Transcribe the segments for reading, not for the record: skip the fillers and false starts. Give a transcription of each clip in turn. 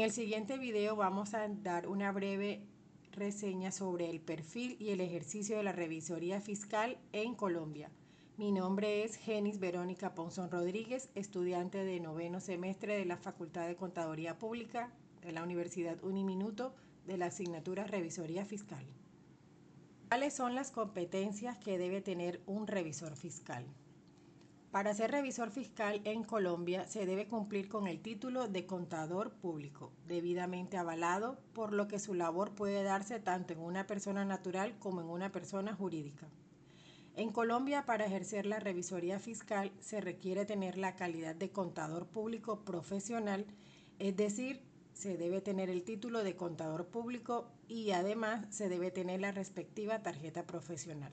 En el siguiente video vamos a dar una breve reseña sobre el perfil y el ejercicio de la revisoría fiscal en Colombia. Mi nombre es Genis Verónica Ponzón Rodríguez, estudiante de noveno semestre de la Facultad de Contaduría Pública de la Universidad Uniminuto de la asignatura Revisoría Fiscal. ¿Cuáles son las competencias que debe tener un revisor fiscal? Para ser revisor fiscal en Colombia se debe cumplir con el título de contador público, debidamente avalado, por lo que su labor puede darse tanto en una persona natural como en una persona jurídica. En Colombia, para ejercer la revisoría fiscal se requiere tener la calidad de contador público profesional, es decir, se debe tener el título de contador público y además se debe tener la respectiva tarjeta profesional.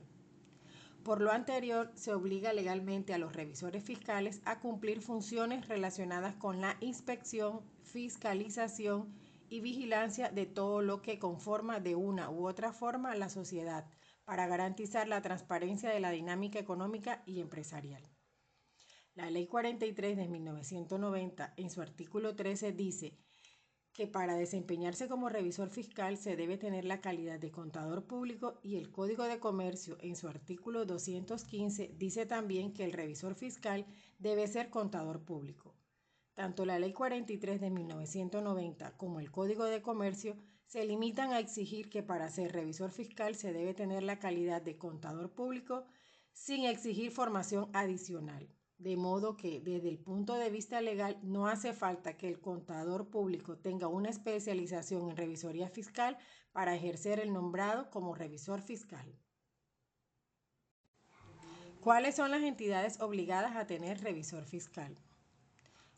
Por lo anterior, se obliga legalmente a los revisores fiscales a cumplir funciones relacionadas con la inspección, fiscalización y vigilancia de todo lo que conforma de una u otra forma la sociedad para garantizar la transparencia de la dinámica económica y empresarial. La Ley 43 de 1990, en su artículo 13, dice que para desempeñarse como revisor fiscal se debe tener la calidad de contador público, y el Código de Comercio en su artículo 215 dice también que el revisor fiscal debe ser contador público. Tanto la Ley 43 de 1990 como el Código de Comercio se limitan a exigir que para ser revisor fiscal se debe tener la calidad de contador público sin exigir formación adicional. De modo que desde el punto de vista legal no hace falta que el contador público tenga una especialización en revisoría fiscal para ejercer el nombrado como revisor fiscal. ¿Cuáles son las entidades obligadas a tener revisor fiscal?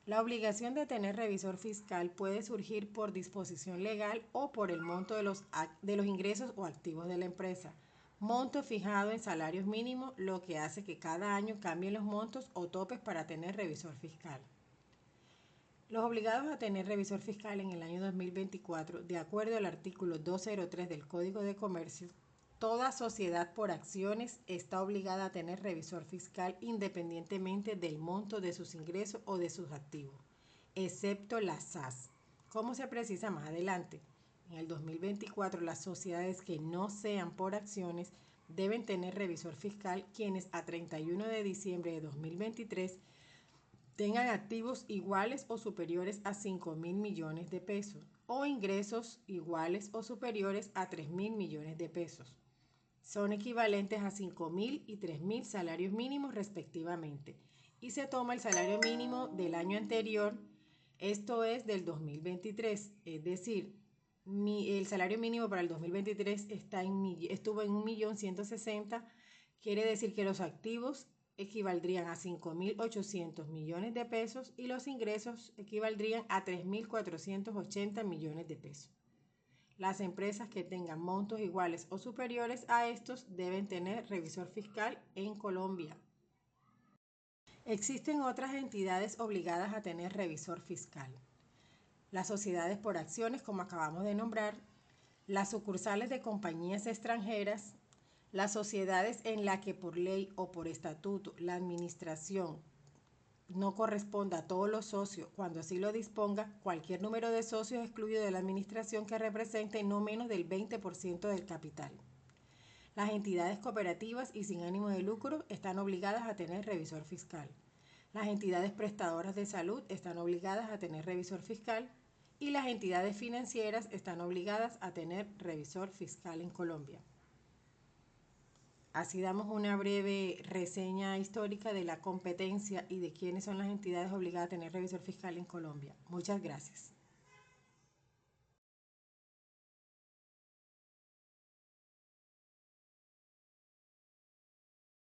La obligación de tener revisor fiscal puede surgir por disposición legal o por el monto de los ingresos o activos de la empresa. Monto fijado en salarios mínimos, lo que hace que cada año cambien los montos o topes para tener revisor fiscal. Los obligados a tener revisor fiscal en el año 2024, de acuerdo al artículo 203 del Código de Comercio, toda sociedad por acciones está obligada a tener revisor fiscal independientemente del monto de sus ingresos o de sus activos, excepto las SAS. ¿Cómo se precisa más adelante? En el 2024, las sociedades que no sean por acciones deben tener revisor fiscal quienes a 31 de diciembre de 2023 tengan activos iguales o superiores a 5.000 millones de pesos o ingresos iguales o superiores a 3.000 millones de pesos. Son equivalentes a 5.000 y 3.000 salarios mínimos respectivamente, y se toma el salario mínimo del año anterior, esto es del 2023, es decir, el salario mínimo para el 2023 estuvo en 1.160.000, quiere decir que los activos equivaldrían a 5.800 millones de pesos y los ingresos equivaldrían a 3.480 millones de pesos. Las empresas que tengan montos iguales o superiores a estos deben tener revisor fiscal en Colombia. Existen otras entidades obligadas a tener revisor fiscal. Las sociedades por acciones, como acabamos de nombrar, las sucursales de compañías extranjeras, las sociedades en las que por ley o por estatuto la administración no corresponda a todos los socios cuando así lo disponga, cualquier número de socios excluido de la administración que represente no menos del 20% del capital. Las entidades cooperativas y sin ánimo de lucro están obligadas a tener revisor fiscal. Las entidades prestadoras de salud están obligadas a tener revisor fiscal y las entidades financieras están obligadas a tener revisor fiscal en Colombia. Así damos una breve reseña histórica de la competencia y de quiénes son las entidades obligadas a tener revisor fiscal en Colombia. Muchas gracias.